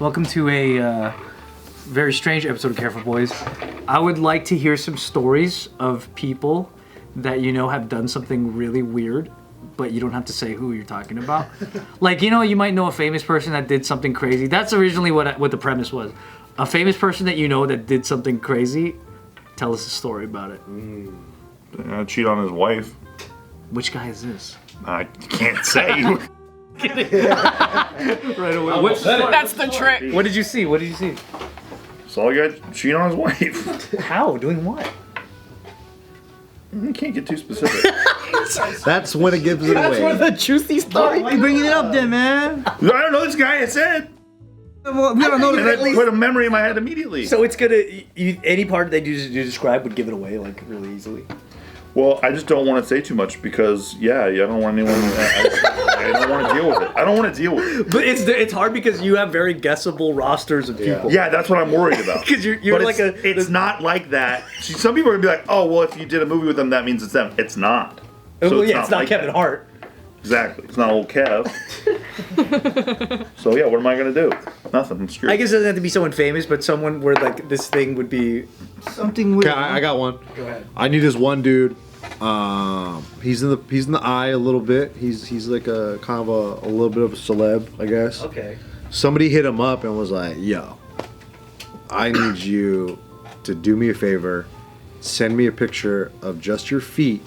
Welcome to a very strange episode of Careful Boys. I would like to hear some stories of people that you know have done something really weird, but you don't have to say who you're talking about. Like, you know, you might know a famous person that did something crazy. That's originally what the premise was. A famous person that you know that did something crazy, tell us a story about it. Cheat on his wife. Which guy is this? I can't say. Right away. That's the trick. What did you see? What did you see? Saw a guy cheat on his wife. How? Doing what? You can't get too specific. That's when it gives it away. That's where the juicy story. Why are you bringing it up then, man? I don't know this guy. I said. Well, we don't know And I that. put a memory in my head immediately. So it's gonna, any part that you describe would give it away, like, really easily. Well, I just don't want to say too much because, I don't want anyone. I don't want to deal with it. I don't want to deal with it. But it's hard because you have very guessable rosters of people. Yeah, that's what I'm worried about. Because you're But like it's not like that. See, some people are gonna be like, oh, well, if you did a movie with them, that means it's them. It's not. well, it's not like Kevin that. Hart. Exactly. It's not old Kev. So what am I gonna do? Nothing. I'm screwed. I guess it doesn't have to be someone famous, but someone where like this thing would be. Something weird. Okay, I got one. Go ahead. I knew this one dude. He's in the eye a little bit. He's like a kind of a little bit of a celeb, I guess. Okay. Somebody hit him up and was like, "Yo, I need you to do me a favor. Send me a picture of just your feet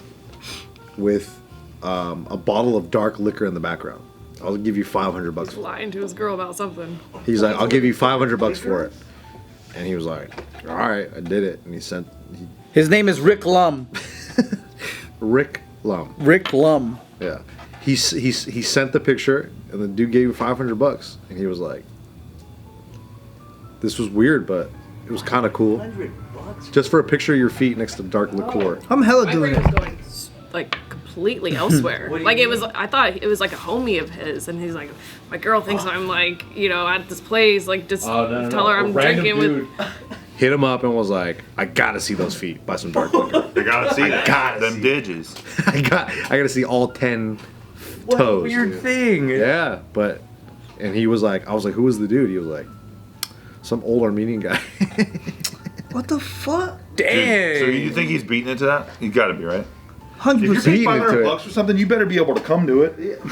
with a bottle of dark liquor in the background. I'll give you $500 for it." Lying to his girl about something. He's like, "I'll give you $500 for it." And he was like, "All right, I did it." And he sent His name is Rick Lum. Rick Lum. Rick Lum. Yeah, he sent the picture, and the dude gave him $500, and he was like, "This was weird, but it was kind of cool, just for a picture of your feet next to dark liqueur." I'm hella My doing brain was it. going like completely elsewhere. Like it was, I thought it was like a homie of his, and he's like, my girl thinks I'm like, you know, at this place, like just tell her I'm drinking with. Hit him up and was like, "I gotta see those feet by some dark liquor. I gotta see that. gotta Them see digits. I gotta see all 10 toes." Weird dude. thing. Yeah, but and he was like, I was like, "Who was the dude?" He was like, "Some old Armenian guy." What the fuck? Dang. So you think he's beating it to that? He's got to be, right? 100%. If you're paying Beating it to it. $500 for something, you better be able to come to it.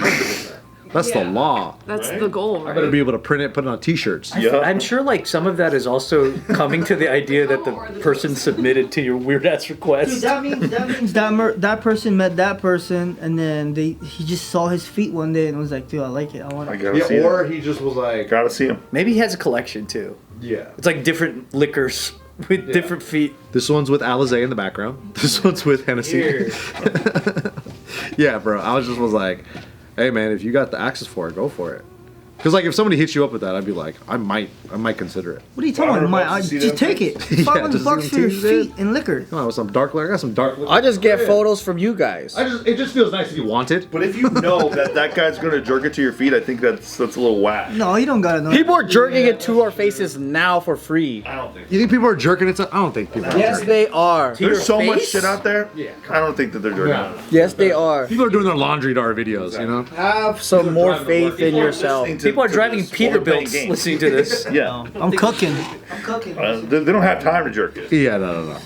That's the law. That's the goal, I better right? be able to print it, put it on T-shirts. Yeah. I'm sure like some of that is also coming to the idea that the person submitted to your weird ass Dude, request. that means that person met that person, and then he just saw his feet one day and was like, "Dude, I like it. I want I it." gotta see him. he just was like, Gotta see him. Maybe he has a collection too. yeah. It's like different liquors with different feet. This one's with Alizé in the background. This one's with Hennessy. Here. Yeah, bro. I was like, "Hey, man, if you got the access for it, go for it." Because like if somebody hits you up with that, I'd be like, I might consider it. What are you talking about? $500 to see Just them take it. feet? $500 just bucks see for your them teased feet and liquor. Come on, with some dark liquor. I got some dark liquor. I just get photos from you guys. It just feels nice if you want it. But if you know that guy's gonna jerk it to your feet, I think that's a little whack. No, you don't gotta know. People are jerking it to our faces now for free. I don't think. You think people are jerking it? I don't think people are Yes, jerking. they are. There's so much face? shit out there. Yeah. I don't think that they're jerking. Yeah. it. Yes, they are. People are doing their laundry to our videos, you know? Have some more faith in yourself. People are driving Peterbilts listening to this. Yeah. I'm cooking. They don't have time to jerk it. Yeah, no.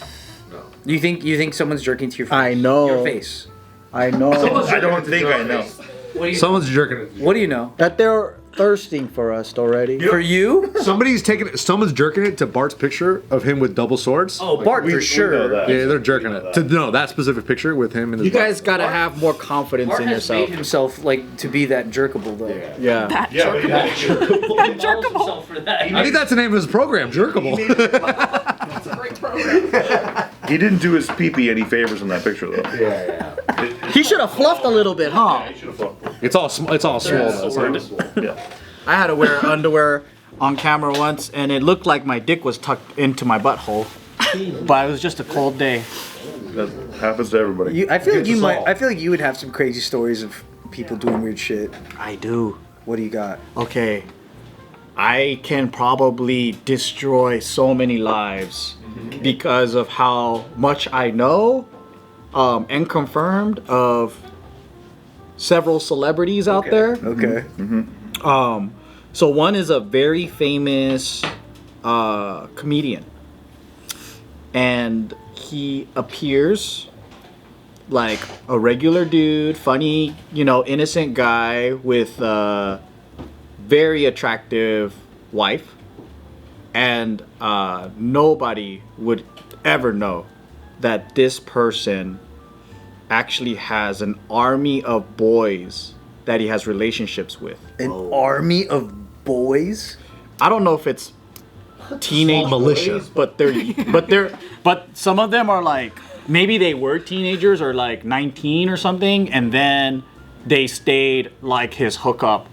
You think someone's jerking to your face? I know. Your face. I know I don't think I know. Someone's jerking it. What do you know? that they're thirsting for us already. For you? Someone's jerking it to Bart's picture of him with double swords. Oh, Bart for We know sure. that. Yeah, they're jerking it. To no, that specific picture with him and his You guys gotta have more confidence Bart in has made yourself. himself like to be that jerkable though. Yeah. That Yeah, but jerkable. Jerkable. For that. I think that's the name of his program, Jerkable. That's a great program. he didn't do his pee-pee any favors in that picture though. He should have fluffed a little bit, huh? It's all swole though. Yeah. I had to wear underwear on camera once, and it looked like my dick was tucked into my butthole. But it was just a cold day. That happens to everybody. I feel like you us might. all. I feel like you would have some crazy stories of people doing weird shit. I do. What do you got? Okay. I can probably destroy so many lives because of how much I know and confirmed of several celebrities out there. Okay. So one is a very famous comedian, and he appears like a regular dude, funny, innocent guy with a very attractive wife, and nobody would ever know that this person actually has an army of boys that he has relationships with. An army of boys? I don't know if it's teenage militia. boys, but some of them are like, maybe they were teenagers or like 19 or something, and then they stayed like his hookup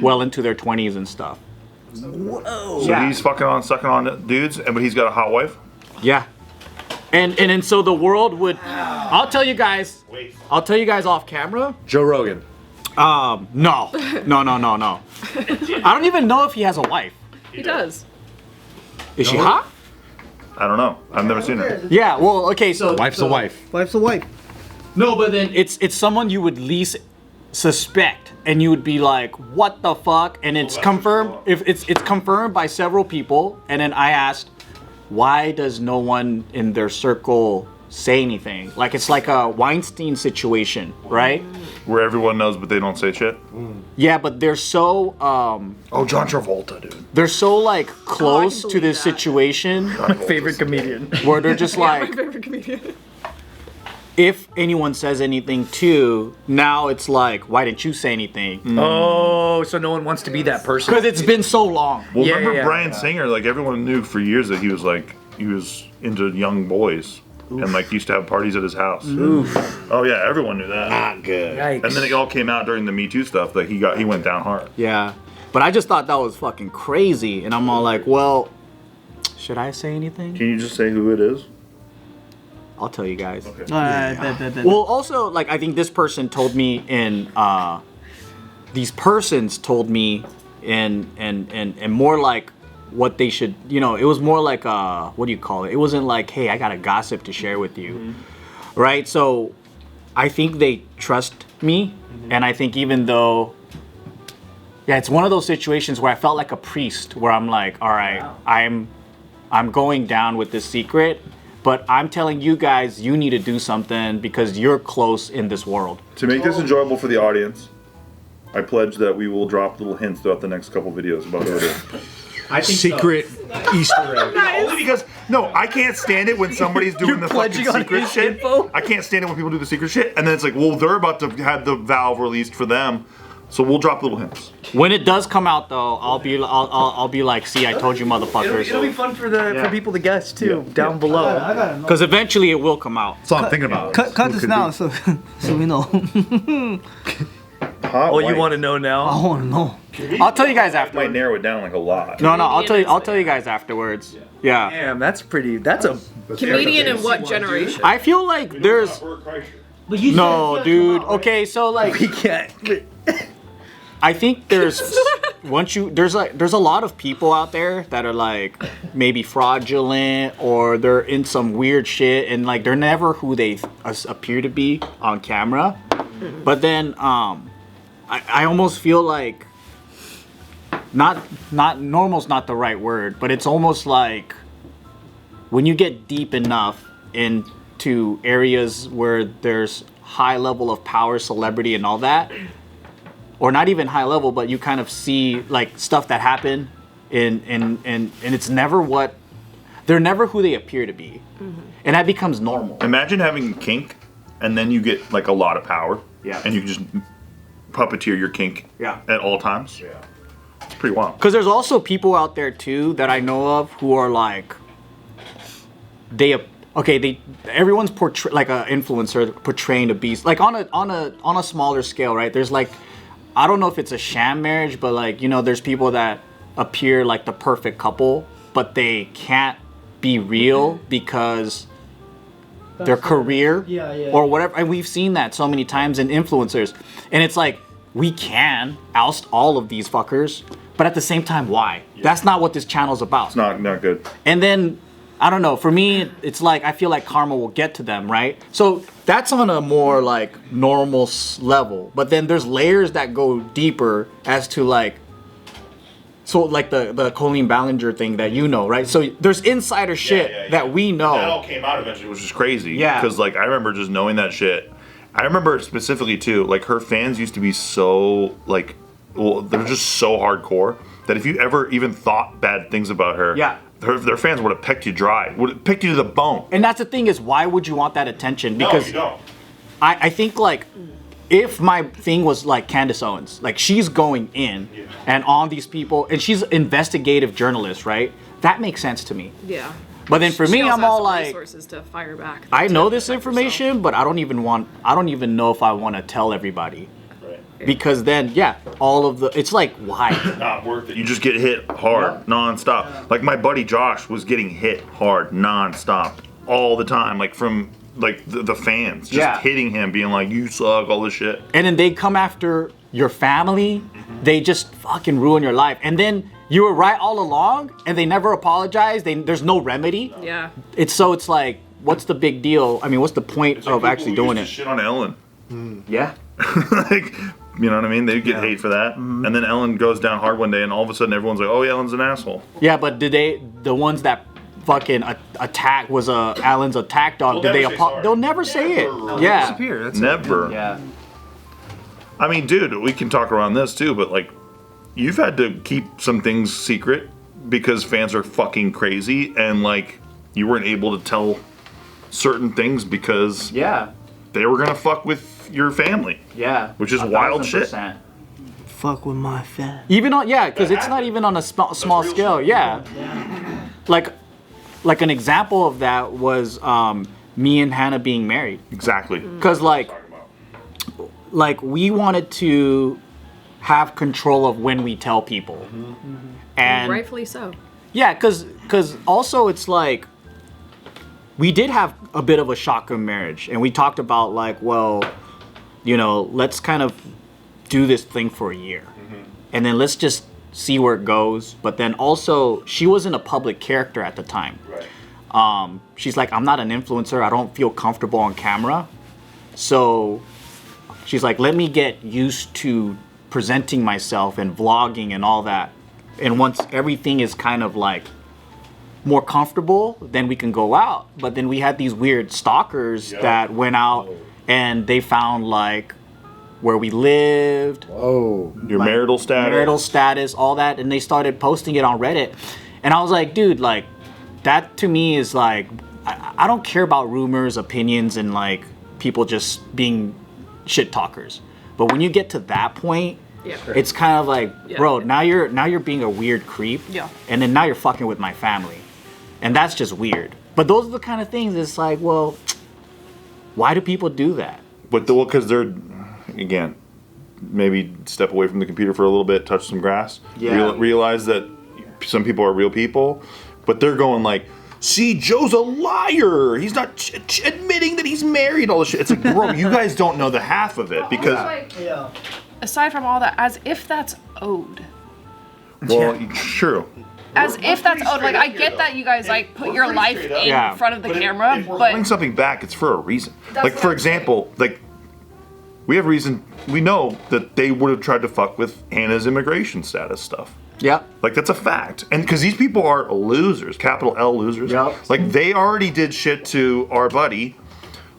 well into their 20s and stuff. Whoa. So he's sucking on dudes, but he's got a hot wife? Yeah. And so the world would, I'll tell you guys off camera. Joe Rogan. No. I don't even know if he has a wife. He does. Is she hot? I don't know. I've never seen her. Yeah, well, okay, so Wife's a wife. Wife's a wife. No, but then it's someone you would least suspect, and you would be like, what the fuck? And it's confirmed. If it's confirmed by several people, and then I asked, why does no one in their circle say anything? Like it's like a Weinstein situation, right? Where everyone knows, but they don't say shit. Yeah, but they're so Oh, John Travolta, dude. they're so like close to believe this that. situation My favorite comedian. where they're just My like, favorite comedian. if anyone says anything too, now it's like, why didn't you say anything? Oh, so no one wants to be that person. Because it's been so long. Well, Yeah, remember yeah, yeah. Bryan Singer? Like everyone knew for years that he was into young boys, and like used to have parties at his house. Oof. Oh yeah, everyone knew that. Not good. Yikes. And then it all came out during the Me Too stuff that he went down hard. Yeah. But I just thought that was fucking crazy. And I'm all like, well, should I say anything? Can you just say who it is? I'll tell you guys. Okay. Bet. Well, also, like, I think this person told me these persons told me and more like what they should, it was more like, what do you call it? It wasn't like, hey, I got a gossip to share with you, right? So I think they trust me. And I think even though, yeah, it's one of those situations where I felt like a priest, where I'm like, all right, I'm going down with this secret, but I'm telling you guys, you need to do something because you're close in this world. To make this enjoyable for the audience, I pledge that we will drop little hints throughout the next couple videos about who it is. I think Secret Easter egg. Only because I can't stand it when somebody's doing the fucking pledging on secret his shit. info? I can't stand it when people do the secret shit, and then it's like, well, they're about to have the valve released for them, so we'll drop little hints. When it does come out, though, I'll be like, see, I told you, It'll motherfuckers. be fun for people to guess too, Yeah. down below. I gotta know. Because eventually it will come out. That's all I'm thinking about. Cut this now so we know. Hot Oh, you white. want to know I now? want to know. I'll tell you guys Might afterwards. narrow it down like a lot. No, I'll tell you guys afterwards. Yeah. Damn, that's a Comedian in what generation? I feel like there's But you no, dude. Okay, so like he can't. I think there's there's a lot of people out there that are like maybe fraudulent or they're in some weird shit and like they're never who they appear to be on camera. But then I almost feel like not normal's not the right word, but it's almost like when you get deep enough into areas where there's high level of power, celebrity and all that, or not even high level, but you kind of see like stuff that happen and it's never they're never who they appear to be. And that becomes normal. Imagine having kink, and then you get like a lot of power. Yeah. And you can just puppeteer your kink. Yeah. At all times. Yeah. It's pretty wild. Because there's also people out there too that I know of who are like, everyone's like an influencer portraying a beast, like on a smaller scale, right? There's like, I don't know if it's a sham marriage, but like, there's people that appear like the perfect couple, but they can't be real because their career or whatever. And we've seen that so many times in influencers. And it's like, we can oust all of these fuckers, but at the same time, why? That's not what this channel's about. It's not good. And then, I don't know, for me, it's like, I feel like karma will get to them, right? So that's on a more like normal level. But then there's layers that go deeper as to like, So like the Kalyne Ballinger thing that you know, right? So there's insider shit that we know. That all came out eventually, which is crazy. Yeah. Because like I remember just knowing that shit. I remember specifically too, like her fans used to be so like, well, they're just so hardcore that if you ever even thought bad things about her, their fans would have pecked you dry, would have picked you to the bone. And that's the thing is, why would you want that attention? Because you don't. I think like, if my thing was like Candace Owens, like she's going in and on these people, and she's an investigative journalist, right? That makes sense to me. Yeah. But then for me, also I'm has all some like, resources to fire back. I to know this protect information, herself. but I don't even know if I want to tell everybody. Because then, all of the, it's like, why? Not worth it. You just get hit hard, nonstop. Like my buddy Josh was getting hit hard, nonstop, all the time. Like from like the fans just hitting him, being like, "You suck," all this shit. And then they come after your family. They just fucking ruin your life. And then you were right all along, and they never apologize. There's no remedy. Yeah. It's like, what's the big deal? I mean, what's the point of actually doing it? Shit on Ellen. Yeah. Like, you know what I mean? They get hate for that. And then Ellen goes down hard one day, and all of a sudden everyone's like, "Oh, yeah, Ellen's an asshole." Yeah, but the ones that fucking attack was Alan's attack dog? They'll never say it. Yeah. Disappear. That's Never. Yeah. I mean, dude, we can talk around this too, but like, you've had to keep some things secret because fans are fucking crazy, and like, you weren't able to tell certain things because they were gonna fuck with your family. Yeah. Which is wild shit. Fuck with my fan. Even on because it's not even on a small scale. Yeah. Like an example of that was me and Hannah being married. Exactly. Because like we wanted to have control of when we tell people, and rightfully so. Yeah, because also it's like we did have a bit of a shotgun marriage, and we talked about like, well, you know, let's kind of do this thing for a year, and then let's just see where it goes. But then also, she wasn't a public character at the time. Right. She's like, I'm not an influencer. I don't feel comfortable on camera. So she's like, let me get used to presenting myself and vlogging and all that. And once everything is kind of like more comfortable, then we can go out. But then we had these weird stalkers that went out and they found like where we lived. Oh, your marital status, all that, and they started posting it on Reddit. And I was like, dude, like that to me is like, I don't care about rumors, opinions, and like people just being shit talkers. But when you get to that point, it's kind of like, bro, now you're being a weird creep. Yeah. And then now you're fucking with my family. And that's just weird. But those are the kind of things, it's like, well, why do people do that? But because they're, again, maybe step away from the computer for a little bit, touch some grass. Yeah. Realize that some people are real people, but they're going like, see, Joe's a liar. He's not admitting that he's married. All this shit. It's like, bro, you guys don't know the half of it because. Aside from all that, as if that's owed. Well, true. As if that's owed. Like, I get that you guys like put your life in front of the camera, if we're but putting something back, it's for a reason. Like, for example, like we have reason. We know that they would have tried to fuck with Hannah's immigration status stuff. Yeah. Like, that's a fact. And because these people are losers, capital L losers. Yep. Like, they already did shit to our buddy,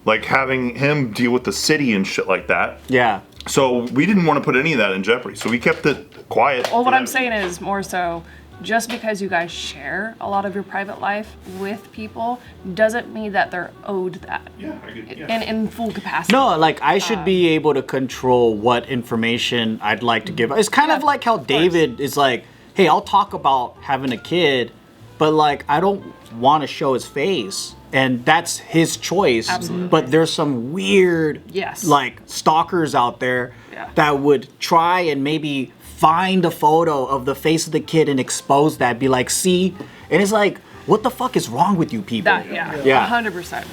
like having him deal with the city and shit like that. Yeah. So we didn't want to put any of that in jeopardy. So we kept it quiet. Well, what I'm saying is more so, just because you guys share a lot of your private life with people doesn't mean that they're owed that in full capacity. No, like I should be able to control what information I'd like to give. It's kind of like how David is like, hey, I'll talk about having a kid, but like I don't want to show his face. And that's his choice. Absolutely. But there's some weird like stalkers out there that would try and maybe find a photo of the face of the kid and expose that, be like, see? And it's like, what the fuck is wrong with you people? That, yeah. 100%.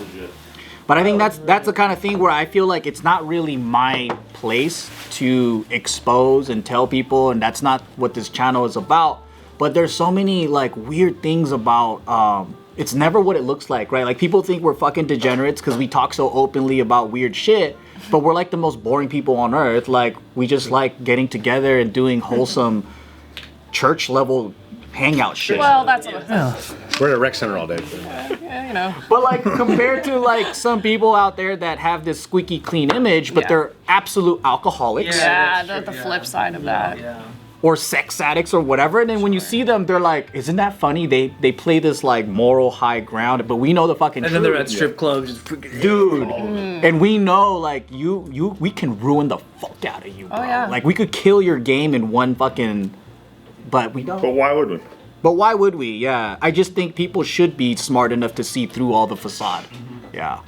But I think that's the kind of thing where I feel like it's not really my place to expose and tell people, and that's not what this channel is about. But there's so many like weird things about it's never what it looks like, right? Like people think we're fucking degenerates because we talk so openly about weird shit, but we're like the most boring people on earth. Like we just like getting together and doing wholesome church level hangout shit. Well, that's We're at a rec center all day. yeah, you know. But like compared to like some people out there that have this squeaky clean image, but they're absolute alcoholics Yeah, the flip side of that. Yeah. or sex addicts or whatever, and then when you see them, they're like, "Isn't that funny?" They play this like moral high ground, but we know the fucking And then they're truth. at strip clubs, just freaking Dude, and we know like we can ruin the fuck out of you, bro. yeah. Like we could kill your game in one fucking, but we don't. But why would we? But why would we? Yeah, I just think people should be smart enough to see through all the facade. Yeah.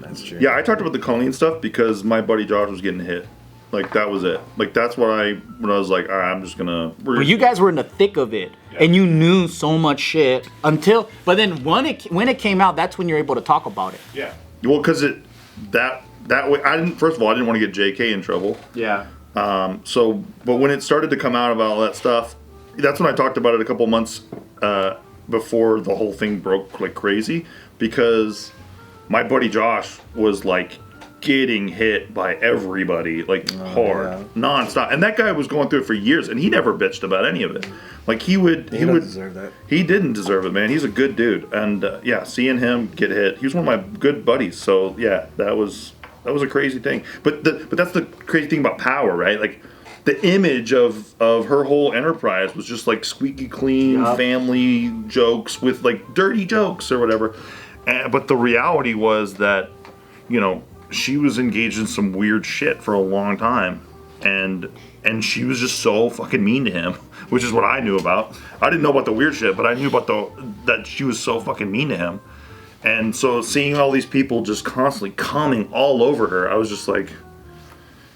That's true. Yeah, I talked about the Kalyne stuff because my buddy Josh was getting hit. Like that was it. Like that's what when I was like, all right, I'm just gonna. But you guys were in the thick of it, and you knew so much shit until. But then when it came out, that's when you're able to talk about it. Yeah. Well, because that way I didn't. First of all, I didn't want to get JK in trouble. Yeah. So, but when it started to come out about all that stuff, that's when I talked about it a couple months before the whole thing broke like crazy, because my buddy Josh was like getting hit by everybody like hard, nonstop, and that guy was going through it for years, and he never bitched about any of it. Like he would deserve that. He didn't deserve it, man. He's a good dude, and seeing him get hit, he was one of my good buddies. So yeah, that was a crazy thing. But that's the crazy thing about Power, right? Like the image of her whole enterprise was just like squeaky clean family jokes with like dirty jokes or whatever. But the reality was that, she was engaged in some weird shit for a long time, and she was just so fucking mean to him, which is what I knew about. I didn't know about the weird shit, but I knew about that she was so fucking mean to him. And so seeing all these people just constantly coming all over her, I was just like,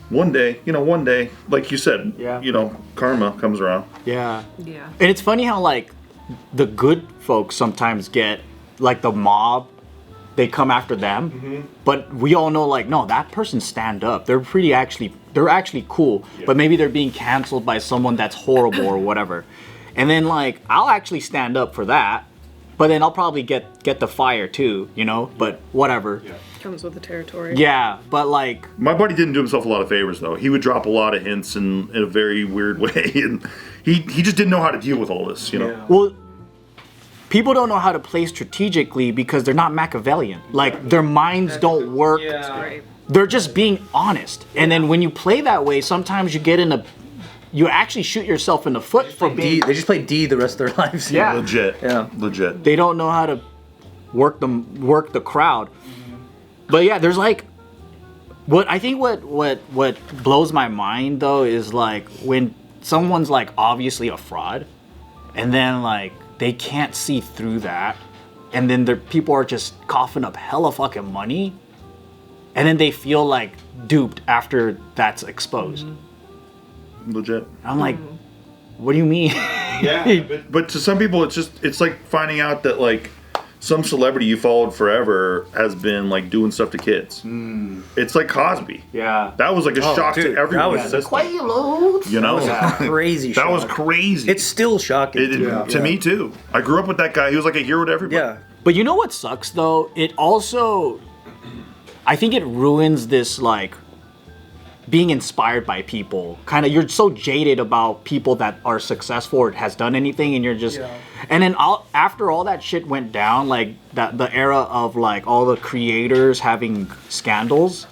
one day, like you said, karma comes around. Yeah. Yeah. And it's funny how like the good folks sometimes get like the mob, they come after them, but we all know like, no, that person stand up. They're actually cool, but maybe they're being canceled by someone that's horrible or whatever. And then like, I'll actually stand up for that, but then I'll probably get the fire too, but whatever. Yeah. Comes with the territory. Yeah, but like... My buddy didn't do himself a lot of favors, though. He would drop a lot of hints in a very weird way, and he just didn't know how to deal with all this, Yeah. Well, people don't know how to play strategically because they're not Machiavellian. Like, their minds don't work. Yeah. Right. They're just being honest. And then when you play that way, sometimes you get you actually shoot yourself in the foot for being... They just play D the rest of their lives. Yeah. Legit. Yeah. Legit. They don't know how to work the crowd. But yeah, there's like... What blows my mind, though, is like when someone's like obviously a fraud, and then like they can't see through that, and then people are just coughing up hella fucking money, and then they feel like duped after that's exposed. Legit. I'm like, what do you mean? Yeah. But to some people, it's like finding out that like some celebrity you followed forever has been like doing stuff to kids. It's like Cosby. Yeah. That was like a shock dude, to everyone. that was crazy. That was crazy. It's still shocking. To me too. I grew up with that guy. He was like a hero to everybody. Yeah. But you know what sucks though? It also, I think it ruins this like being inspired by people. Kind of, you're so jaded about people that are successful or has done anything, and you're just, and then after all that shit went down, like the era of like all the creators having scandals,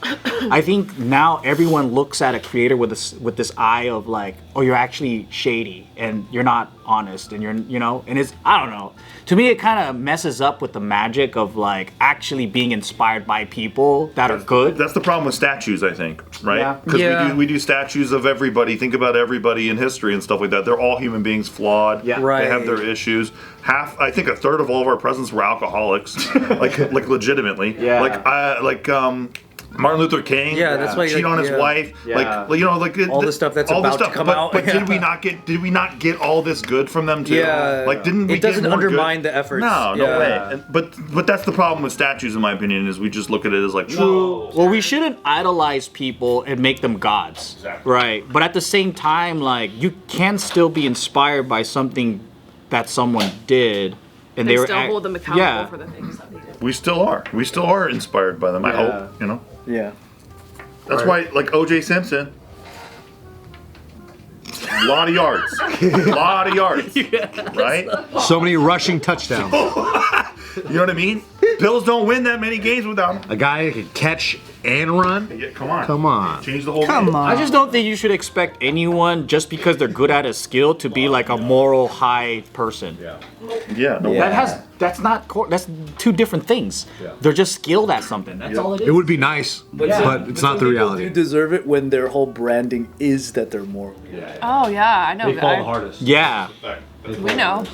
I think now everyone looks at a creator with this eye of like, oh, you're actually shady and you're not honest, and and it's, I don't know. To me, it kind of messes up with the magic of like actually being inspired by people that are good. That's the problem with statues, I think, right? Yeah. Because we do statues of everybody. Think about everybody in history and stuff like that. They're all human beings, flawed. Yeah. Right. They have their issues. I think a third of all of our presidents were alcoholics, like legitimately. Yeah. Like Martin Luther King. Yeah, that's why, cheat like, on his yeah. wife. Yeah. All the stuff that's about to come out. But Yeah. did we not get all this good from them too? Yeah. Like didn't we? It doesn't get more undermine good? the efforts. No Yeah. way. But that's the problem with statues, in my opinion, is we just look at it as like, whoa. Well, we shouldn't idolize people and make them gods. Exactly. Right. But at the same time, like, you can still be inspired by something that someone did. And They were still hold them accountable for the things that they did. We still are inspired by them. I hope, Yeah. That's why, like O.J. Simpson. A lot of yards. A lot of yards. Right? So many rushing touchdowns. You know what I mean? Bills don't win that many games without him. A guy that can catch and run. Yeah, come on. Come on. Change the whole Come game. on. I just don't think you should expect anyone just because they're good at a skill to be like a moral high person. Yeah. No, That's two different things. They're just skilled at something. That's all it is. It would be nice, but it's not the You reality. deserve it when their whole branding is that they're moral. Oh yeah, I know. They fall the hardest. Yeah. We know.